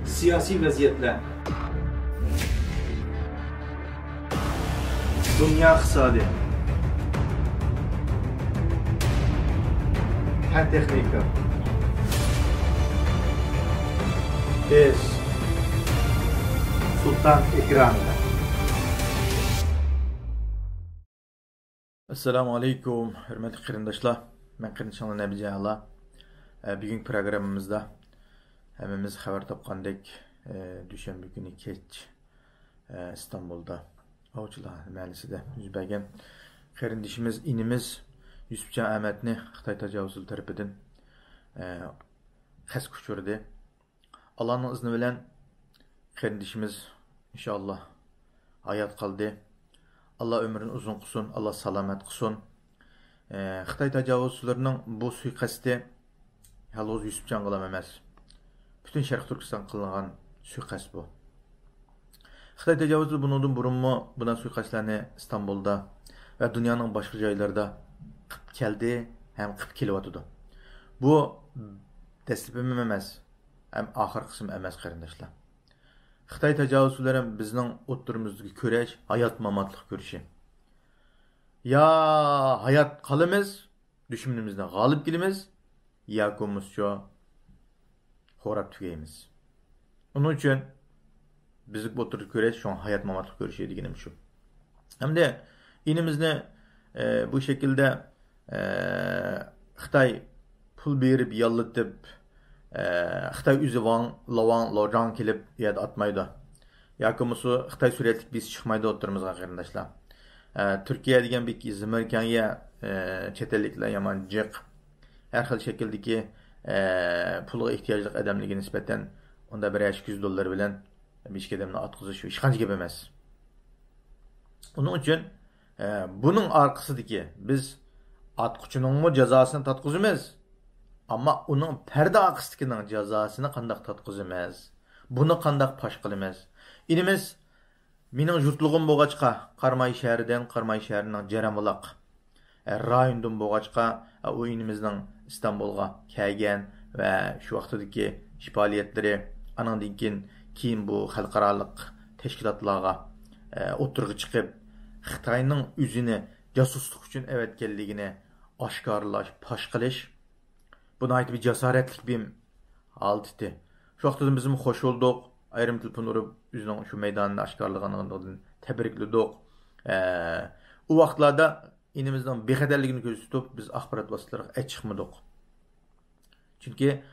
Siyasi vaziyetler, dünya iqtisadi, fen texnika, biz Sultan ekranında. Assalamu alaikum, hürmetli qarindoshlar. Men qarindoshlar Nabijallah. Bugün programımızda hemimiz xabar topqandek düşenbe günü kech İstanbul'da Avcılar mahallesinde yüz bergen qarindoshimiz inimiz Yusufjon Ahmadni Xitoy tajovuzchilari tarafidan qasd uçurdi. Allah'ın izni bilan qarindoshimiz inşallah hayat qaldi. Allah ömrünü uzun qilsin, Allah salomat qilsin. Xitoy tajovuzchilarining bu suiqasdi yalnız Yusufjon qilam emas. Bütün Sharq Turkiston qilingan suiqasd bu. Xitoy tajovuzchilari bundan burunmi buna suiqasdlarni İstanbul'da ve dünyanın başka joylarida qilib keldi, ham qilib kelyotdi. Bu dastlabki emas, ham oxirgi qism emas qarindoshlar. Xitoy tajovuzchilari bizning o'ttirimizdagi kurash hayot mamotlik kurashi. Ya hayat qalamiz, dushmanimizdan g'olib kelamiz, ya ko'mishcho xo'rab tugaymiz. Onun uchun bizlik o'ttirib kurash şu hayot mamotlik kurashi deganim shu. Hamda inimizni bu şekilde Xitoy pul berib yollatib Xitoy o'zi Lojang kelib yerda atmaydi. Yoki musu Xitoy suratlik biz chiqmaydi o'tirimizga qarindoshlar. Turkiya degan bir Amerikanga chet elliklar yomon jiq. Har xil shakldagi pulga ehtiyojli odamlarga nisbatan unda $200 bilan bir odamni atqizish hech qancha gap emas. Onun uchun bunun arkasındaki biz atqıçının cezasını tatqızımız. Ama onun perde arkasındakinin cezasını qandaq tatqızımız. Bunu qandaq paş qılımız. İnimiz mening yurtluğum boğaçqa Qarmay şəhəridən, Qarmay şəhərinin Cərəmulaq rayonundan boğaçqa o inimizдің İstanbul'a kelgan ve şu vaqtdaki fəaliyyətləri anandan keyin bu xalqaralıq təşkilatlarga o'tirg'i chiqib Xitoyning o'zini jasusluk uchun evetkenligini aşkarlaş, paş qilish buna ait bir cesaretlik bir haltiti. Şu vaqtda bizim hoş olduk. Ayrım telefon urib o'zining şu meydanını aşkarlığından tebrikledik. O vaqtlarda inimizden bexatarligini ko'z tutib biz axborot vositalariga chiqmadik. Çünkü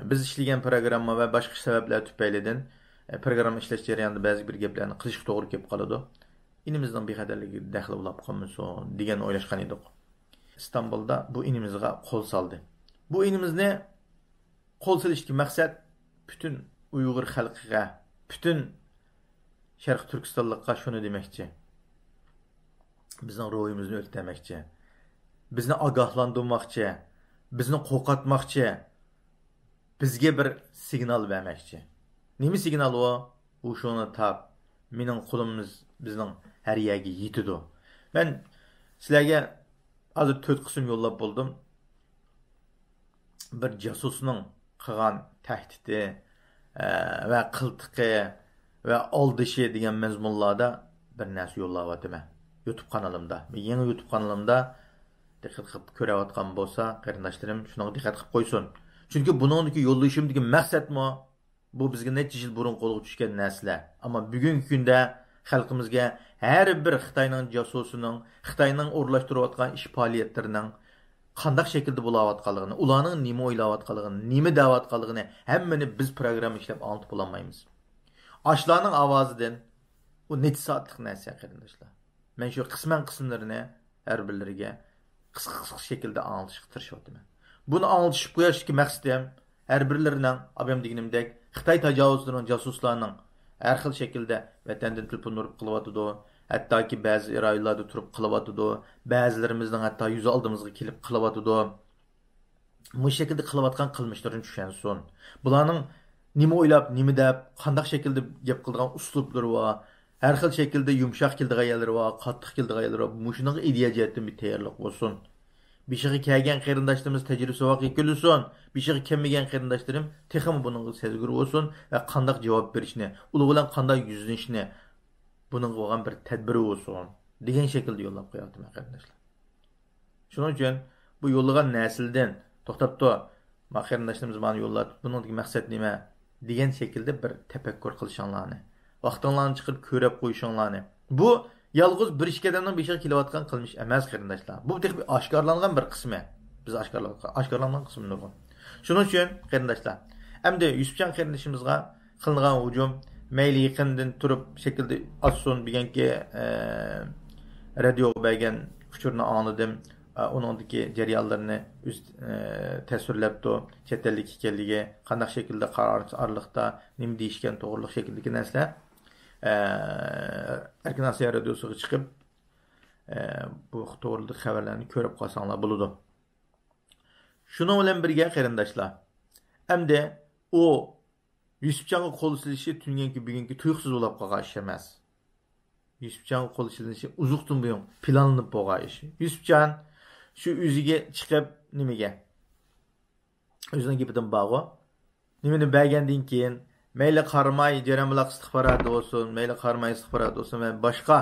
biz ishlagan programma ve başka sebepler tüpeylidən program ishlash jarayonida ba'zi bir gaplarni qilishga to'g'ri kelib qoladi. İnimizden bexatarligi daxli bo'lib qolmasin degan o'ylashgan edik. İstanbul'da bu inimizga qo'l saldı. Bu inimizni qo'l silishki maqsad bütün Uyghur xalqiga, bütün Sharq Turkistonlikqa shuni demoqchi. Bizning ruhimizni o'rtamoqchi. Bizni ogohlantirmoqchi, bizni qo'rqatmoqchi, bizga bir signal bermoqchi. Nima signal o? U shuni tap, mening qo'limiz bizning har yerga yetidi. Men sizlarga hozir 4 qism yo'llab bo'ldim. Bir jasusning qilgan tahdidi ve qiltiqi ve aldışı degan mazmunlarda bir narsa yo'llayapman. YouTube kanalımda. Yeni YouTube kanalımda diqqat qilib ko'rayotgan bo'lsa, qarindoshlarim shunga diqqat qilib qo'ysin. Chunki buningdagi yo'llashimdagi maqsadmi bu bizga necha yil burun qo'lga tushgan narsalar. Ammo bugungi kunda xalqimizga har bir Xitoyning jasusining, Xitoyning o'rlashtirayotgan ish faoliyatlarining qandaq shaklda bo'layotganligini, ularning nima o'ylayotganligini, nima deyotganligini hammani biz program ishlab anlatib olmaymiz. Ashlarning ovozidan u necha soatlik narsa qarindoshlar. Men shu qismlarini har birlariga qisqa shaklda anlatishga tirishyapman. Buni anlatishib qo'yishki maqsadim har birlarining abam deganimdek Xitoy tajovuzlarining, jasuslarning har xil shaklda vatandan telefon urib qilyotdi. Hatta ki bazı rayonlarda turib qilyotdi. Ba'zilarimizning hatto yuz oldimizga kelib qilyotdi. Bu şekilde qilayotgan qilmishlarini tushunsin. Bularning nima o'ylab, nima deb, qanday shaklda gap qilgan uslublari va har xil shaklda yumshoq keldigan yerlari va qattiq keldigan yerlari va mushunaqa ideya jihatdan bir tayyorlik bo'lsin. Bişiği kelgen qarindaşlarımız tecrübesi vaqi gülüsün. Bişiği kelmegen qarindaşlarım texmi bunun sezgir olsun ve qandaq cevap berişini, ulu bilan qanday yüzlenişini bunun bo'lgan bir tadbiri olsun degan şekilde yollab qo'yapti qarindaşlar. Şunun üçün bu yollagan nəsildən toxtapdı, qarindaşlarımız bana yolladı. Bunun məqsəd nima degan şekilde bir tefekkür qilishinglarni, vaqtinglarni chiqib ko'rib qo'yishinglarni. Bu yalğız bir iş adamdan bir şey kilovatkan kılmış emas qarindaşlar. Bu tek bir aşkarlangan bir kısmı. Biz aşkarlangan kısmıdır bu. Şunun için qarindaşlar. Endi Yusufcan qarindashimizga qilgan hujum mayli yaqindan turib şekilde atson deganki radio bergan uçurni anladım. Onundaki jarayonlarni tasvirlabdi. Chet ellik ekanligi, qanday şekilde qarorliqda nim deyishgan to'g'riliq shekildagi narsalar Erkin Asya radyosuga chiqib bu to'g'riliq xabarlarni ko'rib qolsanglar bo'ladi. Şunun bilan birga qarindoshlar, hamda o Yusufcanga qo'l silishi tunganki bugungi tuyuqsiz bo'lib qolgan ish emas. Yusufcanga qo'l silishi uzuqdan buyon planlanib bo'lgan ish. Yusufcan shu o'ziga chiqib nimaga? O'zining gapidan bog'i. Nimani bergandan keyin mayli qarmay jaramlaq istixbarat olsun, mayli qarmay istixbarat olsun ve başka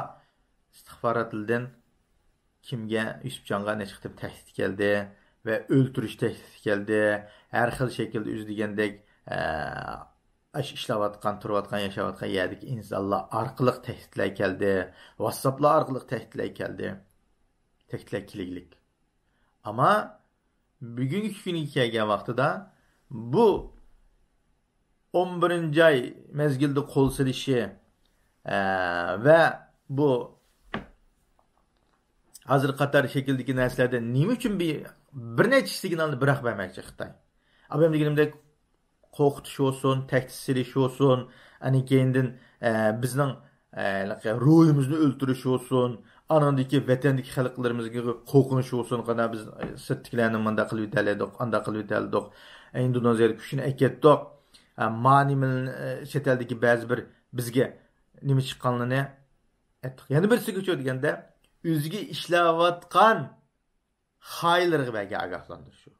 istixbaratlardan kimga Yusufcanga nechiqib tahdid keldi ve öldürüş tehdit geldi. Her xil şekilde üz degandek işlavatkan, turvatkan, yaşavatkan yerdik insanlar arqılıq tehditler geldi. WhatsApp'la arqılıq tehditler geldi. Tehditler kiliglik. Ama bugünkü günü kelgan vaqtida bu 11. ay mezgilde kol silişi ve bu hazır qatar şekildeki narsalarda nima uchun bir necha signalni bırak vermekçi Xitoy. Abim deganimdek qo'rqitish olsun, tehdit silish olsun, ani keyindin bizning ruhimizni o'ltirish olsun, anandaki vatandagi xalqlarimizga qo'rqinish olsun, qana biz sirtkilarni manda qilib yetaladik, anda qilib yetaladik. Indoneziyada kuchini aketdik. Manimin chet eldagi ba'zi bir bizga nima chiqqanligini aytdik. Yana birisiga o'tib deganda o'ziga ishlayotgan xaylarga belki agahlandır şu.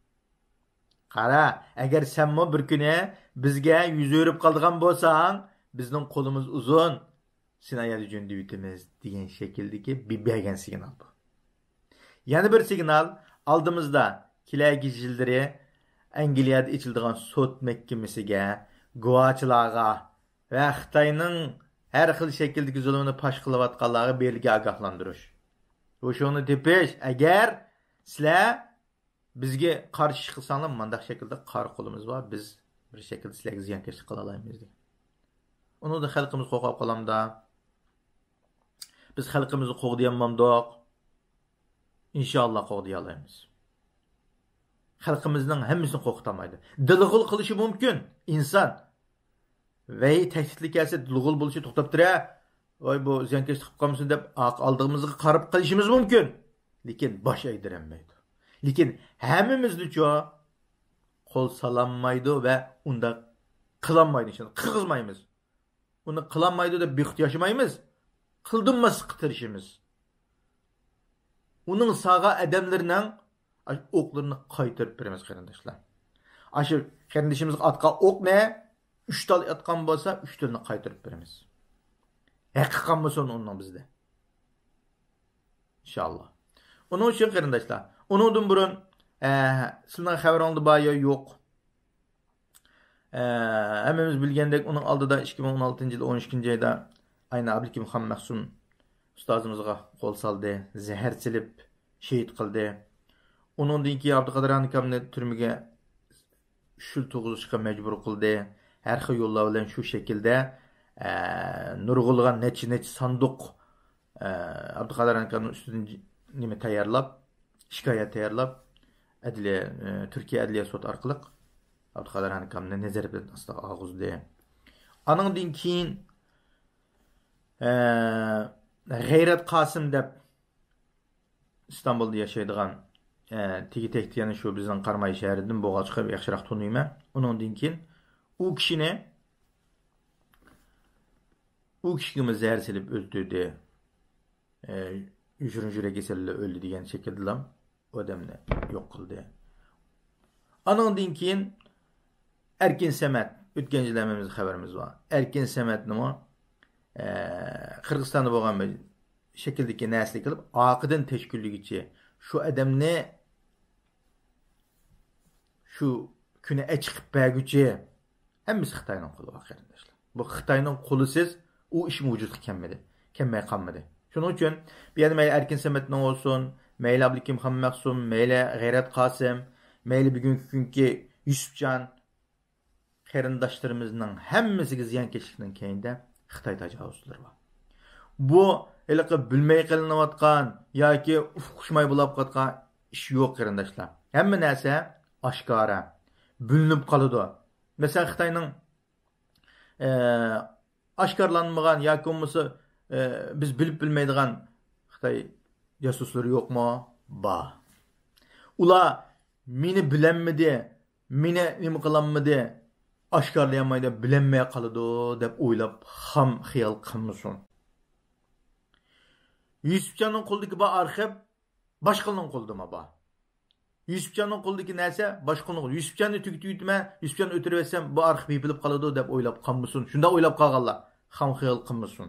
Qara, eğer sen mi bir güne bizge yüz örüp kaldıgan bolsan, bizning kolumuz uzun, sinayeli cündü bitimiz diyen şekildeki bir bergen signal bu. Yani bir signal aldığımızda kilagi jildiri Angliyada içildiğen sot mehkemesiga, guvaçılarga ve Xitayning her xil şekildeki zulmünü paş qılıvatqanlarga belgi agahlandırış. Bu şunu tepeş, eğer sizler bizge qarshi qilsanglar mandaq şekilde qar qo'limiz var. Biz bir şekilde sizlarga ziyonkashlik qila olamiz degan. Uni da xalqimiz qo'rqib qolamda. Biz xalqimizni qo'g'diyamamdoq. İnşallah qo'g'diy olamiz. Xalqimizning hammasini qo'rqitamaydi. Dilg'ul qilishi mumkin inson. Ve tehditli kelsa dilg'ul bo'lishi to'xtab tura. Voy bu ziyonkashlik qilib qolmasin deb aldığımızga qarab qilishimiz mumkin. Lekin bosh aydiranmaydi. Lekin hammamizni qo'l salanmaydi ve unda qilanmaydi. Qilmaymiz. Uni qilanmaydi deb bexut yashamaymiz. Qildimmas qitirishimiz. Uning sağa adamlarning o'qlarini qaytarib beramiz qarindoshlar. Aşı qarindishimiz atqa o'q ne? 3 tal atgan bo'lsa, 3 talni qaytarib beramiz. Haqiqat bo'lsin onun bizde. İnşallah. Onun için qarindoshlar, onundan burun sizlarning xabaringiz bor yo yo'q. Hammamiz bilgandek onun aldıda 2016 yılı 12. ayda ayna Abdulkim Xon Mahsum ustozimizga qo'l soldi, zahar silib şehit qildi. Onundan keyin Abduqodir Anikamni turmaga shul tug'izishga majbur qildi. Har xil yo'llar bilan shu shaklda nurg'ulg'an necha sanduq Abduqodir Anikamning ustidan nima tayyorlab, shikoyat tayyorlab, adliya Turkiya adliya sud orqali Abduqodir Anikamni nazorat ostida olg'izdi. Aningdan keyin G'ayrat Qosim deb İstanbul'da yaşaydigan tegi tekti yana şu bizning Qarmay shahridan bo'g'a chiqib yaxshiroq taniyman. Uningdan keyin u kishini zahar silib o'ldirdi. Yurak kasalligiga o'ldi degan shaklda odamni yo'q qildi. Anandan keyin Erkin Samat o'tgan yillarimiz xabarimiz bor. Erkin Samatni Qirg'izistonda bo'lgan bir shakldagi nasli qilib, oqidan tashkilligicha shu odamni shu kuni chiqib berguchi hammasi Xitoyning qo'li bor qarindoshlar. Bu Xitoyning qo'lisiz u ish vujudga kelmadi. Kelmay qolmadi. Shuning uchun bu yerda mayli Erkin Samatning olsun, mayli Abdukim Xammaqsum, mayli G'ayrat Qosim, mayli bugungi kunki Yusufjon qarindoshlarimizning hammasiga ziyonkashlikning keyinda Xitoy tajovuzlari bor. Bu eliqib bilmay qilinayotgan yoki xushmay bo'lib qotgan ish yo'q qarindoshlar. Hamma narsa oshkora bo'linib qoladi. Masalan, Xitoyning oshkorlanmagan yoki bo'lmasa biz bilib bilmaydigan Xitoy jasuslari yo'qmi? Bor. Ular meni bilanmidi, meni nima qilanmidi, oshkorlayolmaydi, bilinmay qoladi deb o'ylab ham xiyol qilmasin. Yusufjonning qo'lidagi bu arxiv boshqaning qo'lida bor. Yusufjonning qo'lidagi narsa boshqaning qo'lida. Yusufjonni tugitma, Yusufjonni o'tirib etsam bu arxiv yopilib qoladi deb o'ylab qolmasin. Shunda o'ylab qolganlar ham xiyol qilmasin.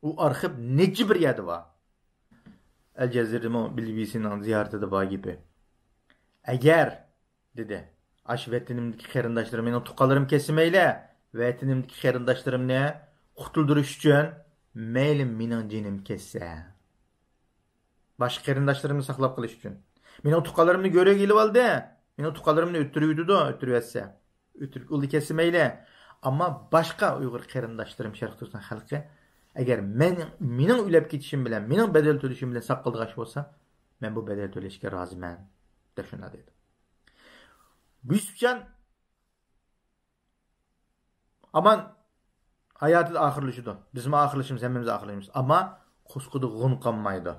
U arxiv necha bir yerda bor. Al Jazeera BBC'ning ziyoratida bor gibi. Agar dedi, ash vatanimdagi qarindoshlarim, mening tuqqanlarim kesilmayli, vatanimdagi qarindoshlarimni qutuldirish uchun mayli mening jinim kessa. Boshqa qarindoshlarimni saqlab qolish uchun. Mening tuqqanlarimni go'rib kelib oldi. Mening tuqqanlarimni o'tirib-o'tirib uli kesilmayli. Ammo boshqa Uyg'ur qarindoshlarim Sharq Turkiston xalqi agar mening ulab ketishim bilan, mening badal to'lashim bilan saqladigash bo'lsa, men bu badal to'lashga roziman deb shuna dedi. Yusufjon aman hayotida oxirlashidi. Bizmi oxirlashimiz, hammamiz oxirlashimiz. Ammo qo'sqida g'un qolmaydi.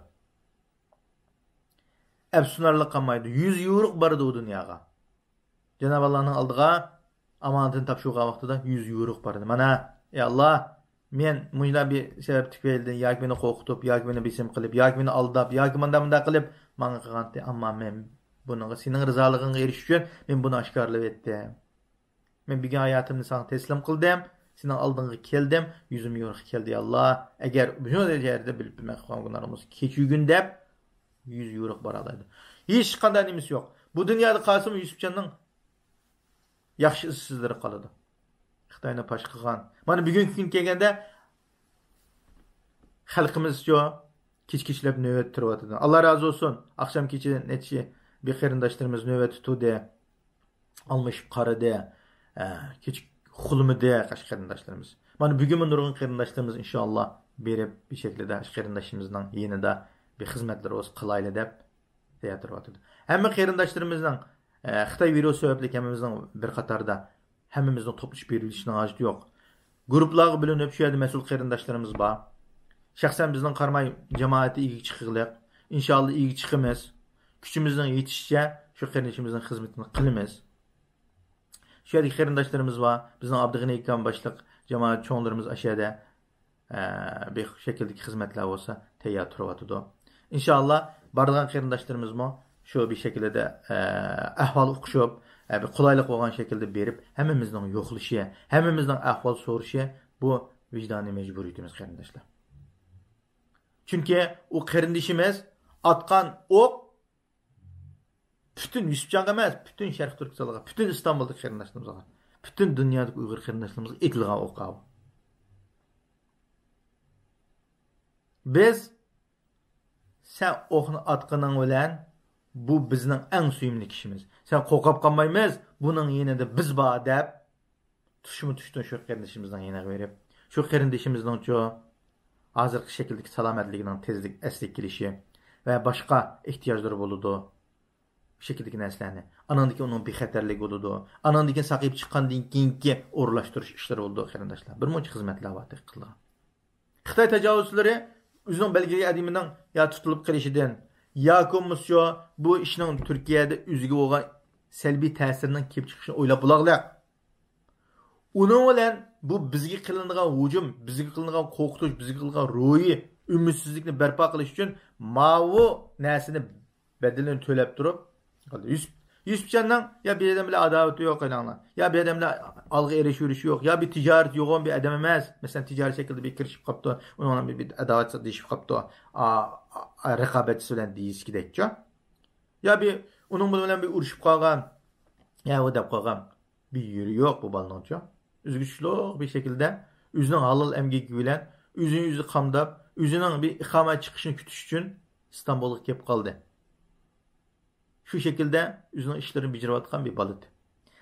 Afsunarlik qolmaydi. 100 yevro bordi u dunyoga. Janob Allohning oldiga amonatini topshirgan vaqtida 100 yevro bordi. Mana ey Alloh, men mujda bir sebep tufayli yoki meni qo'rqitib, yoki meni bisim qilib, yoki meni aldab, yoki menda qilib menga qilgandi, ammo men bunga sening rizolig'ingga erishish uchun men buni oshkorlab etdim. Men bugun hayotimni sana teslim qildim, sening oldingga keldim, 100 yevro keldi Alloh. Agar bu yerda bilib bilmay qolganlarimiz kechugin deb 100 yevro boradi. Hech qanday nimasi yo'q. Bu dunyoda Qosim Yusufjonning yaxshi sizlari qoladi. Xitoyni pash qilgan. Mana bugungi kun kelganda xalqimizcha kech-kechlab navbat turibdi. Alloh razı olsun. Akşam kechi nechi bir qarindoshlarimiz navbat tutdi. Almışıp qaradi. Kech xulmidi qarindoshlarimiz. Mana bugun nurg'un qarindoshlarimiz inshaalloh berib bir şekilde qarindoshimizning yanida bir xizmatlar o'z qilayli deb deyatırıbdı. Hamma qarindoshlarimizni Xitoy virusi sababli hammamizning bir qatorda hammamizning to'plashib berilishning hojati yo'q. Guruhlarga bo'linib shu yerda mas'ul qarindoshlarimiz bor. Shaxsan bizning qarmay jamoati igi chiqiliq. Inshaalloh igi chiqimiz. Kuchimizning yetishicha shu qarindoshimizning xizmatini qilamiz. Shu yerda qarindoshlarimiz bor. Bizning Abdug'ani akam boshliq jamoat cho'nglarimiz ashada bir shakldagi xizmatlar bo'lsa tayyor turibdi. İnşallah bardan qarindoshlarimiz şu bir şekilde ahval o'qishib, bir qulaylik bo'lgan şekilde berib, hammamizning yo'qlishi, hammamizning ahvol so'rashi bu vijdoniy majburiyatimiz qarindoshlar. Chunki u qarindoshimiz atgan o'q bütün Yusufjonga emas, bütün Sharq Turkistonga, bütün İstanbul'dagi qarindoshlarimizga, bütün dunyodagi Uyg'ur qarindoshlarimizga etilgan o'q. Biz sen o'qni atqaning bilan bu bizning eng suyimli kishimiz. Sen qo'rqib qolmaymiz, buning yanida biz bor deb tushmi-tushdan shu qarindishimizdan yana berib, shu qarindishimizning hozirgi shakldagi salomatligining tezlik aslik kelishi va boshqa ehtiyojlari bo'ladi. Bu shakldagi narsalarni, anandagi uning bexatarligi bo'ladi. Anandagi saqib chiqqandan keyingi o'rlashtirish ishlari bo'ladi qarindoshlar. Bir muncha xizmatlar bor qilgan. Xitoy tajovuzlari o'zining belgiga adimining ya tutilib qilishidan yoki bu ishning Turkiyada o'ziga bo'lgan salbiy ta'sirining kelib chiqishini o'ylab buloqliq. Uning bilan bu bizga qilinadigan hujum, bizga qilinadigan qo'rqitish, bizga qilinadigan ruhiy umidsizlikni barpo qilish uchun bu narsani bedelini төлep durup Yusufcan'dan ya bir adam bile adaveti yok aylanlar. Ya bir adamla algı erişürüşü yok. Ya bir ticaret yok bir adam emez. Mesela ticari şekilde bir kirişip kaptı. Onun bir adavet değişip kaptı. Rekabetçisi bilen deyiz gidekçe. Ya bir onun bilen bir uruşup kalgan. Ya o da kalgan. Bir yürü yok bu balonca. Üzgüçlü bir şekilde üzünün halal emgeki bilen üzün yüzü kamdap üzünün bir ikame çıkışını kütüş için İstanbul'a gelip kaldı. Şu şekilde üzerine işlerini becerivatkan bir balık.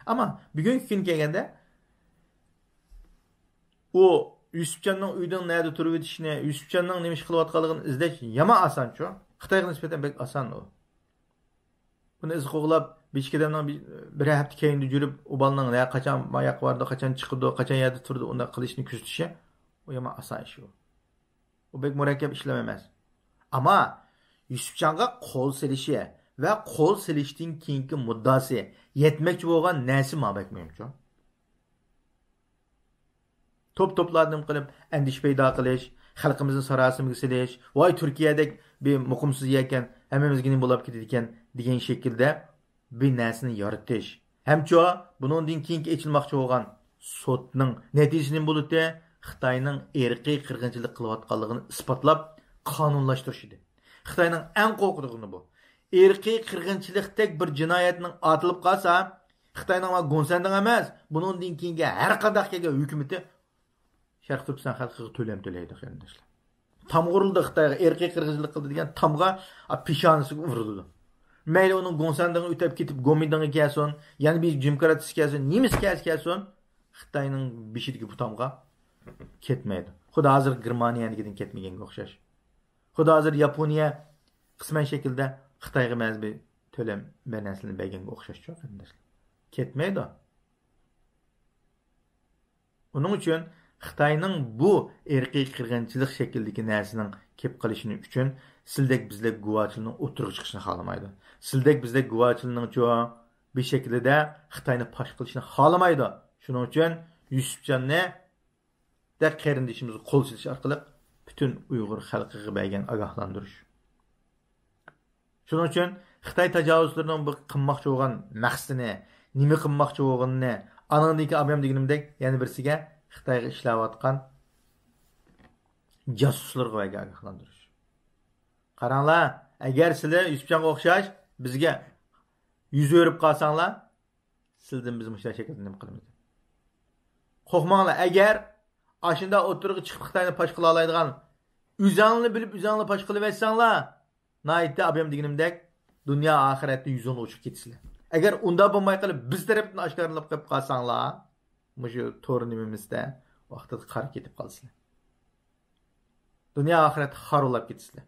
Ama bugünkü gün gelgende o Yusufcan'ın uydan nerede turup etişine, Yusufcan'ın neymiş kılıvatkalığını izleş yama asan ço. Xitayga nispeten pek asan o. Bunu iz qoğulap beşkedemden bir hafta keyinde жүрüp o balının ne kaçan mayak vardı, kaçan çıkırdı, kaçan yerde turdu, onda kılışını küstüşe o yama asan iş o. O pek murakkep işlememez. Ama Yusufcan'a kol selişe ve kol seliştiğin keyinki muddası yetmekçi boğan nesi mabek miyimço? Toplardım kılıp endiş peyda kılış, halkımızın sarasını yükseliş, vay Türkiye'de bir mukumsuz yerken hemimizginin bulup gidiyorken diyen şekilde bir nesini yaratış. Hemço bunun din keyinki içilmakçı boğan sotның neticesinin bulup de Xitayning erkiy qirg'inchilik qilayotganligini isbotlab qonunlashtirish edi. Xitoyning eng qo'rqinchisi bu. Erkiy qirg'inchilikdek bir jinoyatning otilib qolsa, Xitoyning Gonsandan emas, buningdan keyingi har qanday kelgan hukumati Sharq Turkiston xalqiga to'lam to'laydi qarindoshlar. Tamg'urildi Xitoyga erkiy qirg'inchilik qildi degan tamga peshonasiga urildi. Mayli uning Gonsandan o'tib ketib Gomindanga kelsin, yana bir demokratik kelsin, nemis kelsin, Xitoyning beshidagi bu tamga ketmeydi. Xudo hozir Germaniyanikidan ketmaganga o'xshash. Xudo hozir Yaponiya qisman şekilde Xitoyga mazbi to'lam banasini berganga o'xshash qarindoshlar. Ketmaydi. Onun uchun Xitoyning bu erkiy qirg'inchilik shaklidagi narsaning kelib qolishini uchun sildek bizlik guvochining o'tirib chiqishni xohlamaydi. Sildek bizlik guvochining bir şekilde Xitoyni pash qilishni xohlamaydi. Shuning uchun Yusufjanni de qarindishimizni qo'l silish orqali bütün Uyg'ur xalqiga bergan ogohlantirish. Shuning uchun Xitoy tajovuzlarining bu qilmoqchi bo'lgan maqsadini, nima qilmoqchi bo'lganini, anandagi abam deganimdek yana birsiga Xitoyga ishlayotgan jasuslarga bergan ogohlantirish. Qaranglar, agar sizlar Yusufjonga o'xshash bizga yuz o'rib qolsanglar, sizdan biz mushta shaklda nima qilamiz? Qo'rqmanglar, agar aşında oturup çıkıp Xitayni paş qila oladigan üzanını bilip üzanını paş qiliversanlar, nayitda abam deganimdek dunyo oxiratda yuzini uçup ketsizlar. Agar unda bo'lmay qilib biz tarafdan oshkorlanib qilib qolsanglar, mushu to'g'ri nimamizda vaqtida qarib ketib qolsizlar. Dunyo oxirat xorlab ketsizlar.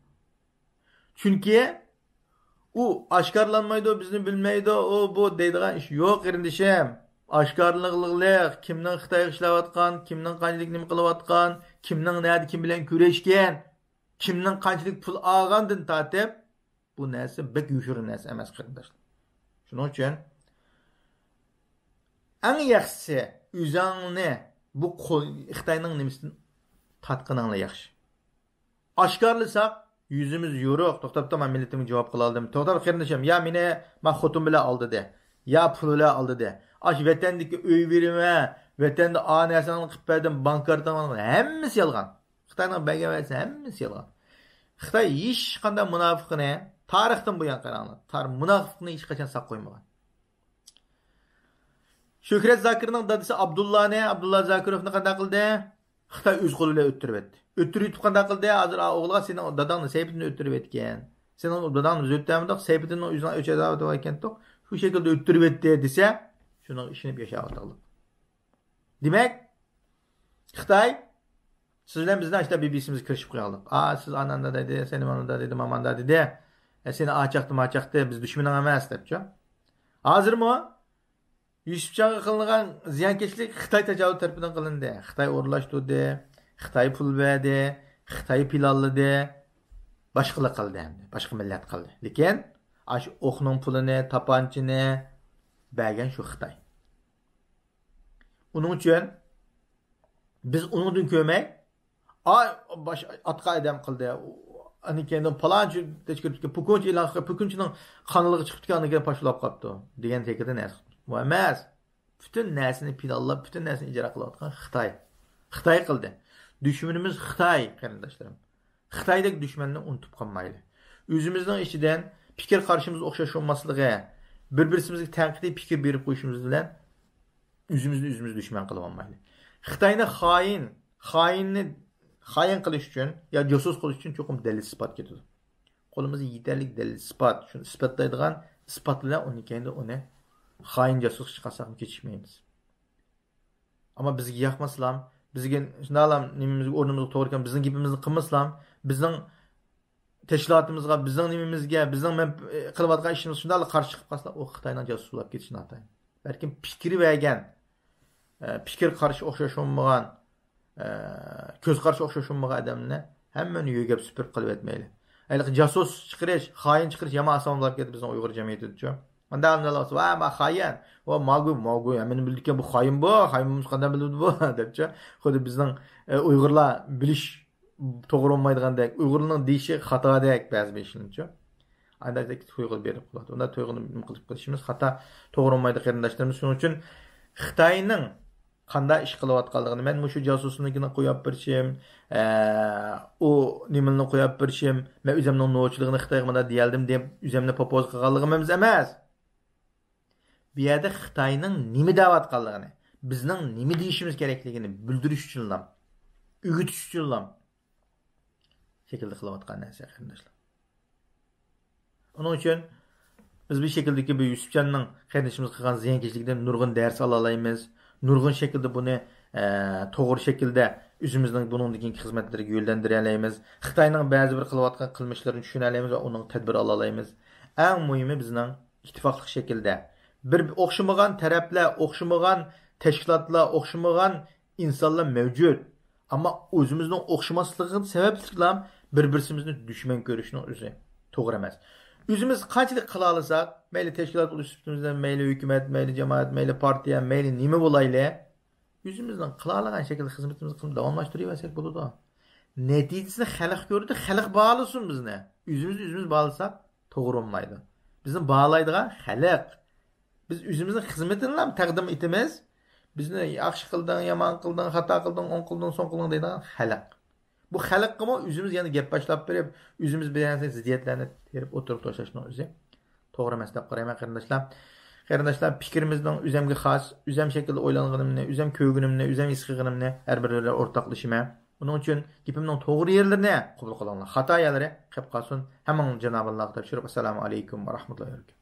Chunki u oshkorlanmaydi, bizni bilmaydi, o bu deydigan ish yo'q qarindishim. Aşkarlıqlıq, kimning Xitoyga ishlayotgan, kimning qanchalik nima qilayotgan, kimning nerede kim bilan kurashgan, kimning qanchalik pul olgandan tortib, bu narsa bek yushur narsa emas qarindoshlar. Shuning uchun eng yaxshisi o'zingni bu Xitoyning nimasidan tatqininglar yaxshi. Oshkorlasak yüzümüz yo'q, to'xtab men millatimga javob qila oldim. To'xtab qarindoshim, ya meni xotin bilan oldi de, ya pul bilan oldi de. Aş vatandagi uy berime, vatanda anasini qilib berdim, bankardan olgan, hammasi yolg'on. Xitoyning bergan va'dasi hammasi yolg'on. Xitoy hech qanday munofiqni tarixdan buyon qaranglar. Munofiqni hech qachon saq qo'ymagan. Shuhrat Zakirning dadasi Abdullah Zakirovni qanday qildi? Xitoy o'z qo'li bilan o'ttirib etdi. O'ttirib qanday qildi? Hozir o'g'ilga sening dadangni sayfini o'ttirib etgan. Sening dadangni o'ttirib sayfini o'zidan o'chirib ekan. Shu şekilde o'ttirib etdi desa, şunun işini yaşayotganlar. Demek Xitoy sizlar bizden işte BBC'miz kirishib qo'yaldik. Siz ananda dedi, senin ananda dedi, mamanda dedi. Seni açaktı, biz düşmanın emas debchi. Hozirmi Yusufjonga qilingan ziyonkashlik Xitoy tajovuz tarafidan qilindi. Xitoy o'rlashtirdi, Xitoy pul berdi, Xitoy planladi, boshqalar qildi endi, boshqa millat qildi. Lekin ash o'qning pulini, tapanchini bergan shu Xitoy. Uning uchun biz uningdan ko'may, atqa adam qildi, Ani kendi palançı teşkil pukunç ilan pukunçunun kanılığı çıktı ki kendi paşlap kaptı. Degan tekede ne? Bu emas. Bütün nesini pinallab, bütün nesini icra kılayotgan Xitoy. Xitoy qildi. Düşmanımız Xitoy, qarindoshlarım. Xitoydagi düşmanni unutib qolmayli. O'zimizning ichidan fikr qarshimiz o'xshash olmasligi, bir-birimizga tanqidiy fikr berib qo'yishimiz bilan o'zimizni dushman qilib olmayli. Xitoyni xoin qilish uchun yo josus qilish uchun cho'qim dalil isbot ketadi. Qo'limizda yetarli dalil isbot, shuni isbotlaydigan isbotlar uni keyin uni xoin josus chiqarsak kechishmaymiz. Ammo bizga yoqmaslam, bizga shundalam nimamizga o'rnimizga to'g'ri ekan, bizning gapimizni qilmaslam, bizning tashkilotimizga, bizning nimamizga, bizning qilayotgan ishimiz shunday qarshi chiqib qolsa, u Xitoydan josuslab ketishni ataydi. Balkim fikri vergan, fikr qarshi o'xshash olmagan, ko'z qarshi o'xshash olmagan odamni hammani yo'gab supurib qilib etmayli. Ayliq josus chiqarish, xoin chiqarish yomon osonlab ketdi bizning Uyg'ur jamiyatida. Manda andalas va ma xoin, va magu, men bildik bu xoin bu, xoinimiz qanday bildi bu debchi. Xuddi bizning Uyg'urlar bilish to'g'ri olmaydigandek, Uyg'urning deyishi xatodek ba'zi ishlarchi. Andaydak to'yg'il berib qo'yadi. Unda to'yg'ini qilib qilishimiz xato to'g'ri olmaydi qarindoshlarimiz. Shuning uchun Xitoyning qanday ish qilayotganligini men shu josusligini qo'yib berishim, u nimani qo'yib berishim, men o'zimning nochiligini Xitoyga mana deyaldim deb o'zimni propoz qilganligim emas. Bu yerda Xitoyning nima da'vatganligini, bizning nima deyishimiz kerakligini bildirish uchun o'g'itish uchun şekilde qilayotgan narsa qarindoshlar. Onun uchun biz bir şekildeki bu Yusufcanning qarindoshimiz qilgan ziyonkashlikdan nurg'un dars ola olamiz. Nurg'un şekilde buni to'g'ri şekilde o'zimizning buningdagi xizmatlarga yo'llantira olamiz. Xitoyning ba'zi bir qilayotgan qilmishlarini tushuna olamiz va uning tadbir ola olamiz. Eng muhimi bizning ittifoqli şekilde bir o'xshamagan taraflar, o'xshamagan tashkilotlar, o'xshamagan insonlar mavjud. Ama o'zimizning o'xshamasligimiz sababli bir-birimizni dushman ko'rishning o'zi to'g'ri emas. O'zimiz qanchalik qila olsak, mayli tashkilot ulustimizdan, mayli hukumat, mayli jamoat, mayli partiya, mayli nima bo'layli, o'zimizning qila olgan shaklda xizmatimizni qilib davomlashtiraversak bo'ladi. Natijasini xalq ko'rdi, xalq bağlasın bizni. O'zimiz bağlasak to'g'ri bo'lmaydi. Bizni bağlaydigan xalq. Biz o'zimizning xizmatini ham taqdim etamiz. Bizni yaxshi qilding, yomon qilding, xato qilding, o'ng qilding, so'ng qilding deydigan xalq. Bu xalqqa o'zimiz yana gap boshlab berib, o'zimiz bilan ziddiyatlarni terib o'tirib tashlashning o'zi to'g'ri emas deb qarayman qarindoshlar. Qarindoshlar, fikrimizning o'zimga xos, o'zim shaklda o'ylanganimni, o'zim ko'rganimni, o'zim his qilganimni har biriga o'rtoqlashaman. Buning uchun gapimning to'g'ri yerlarini qabul qilinglar. Xato yerlari qilib qolsin. Hamma Janob Alloh topshirib. Assalomu alaykum va rahmatullohi va barakatuh.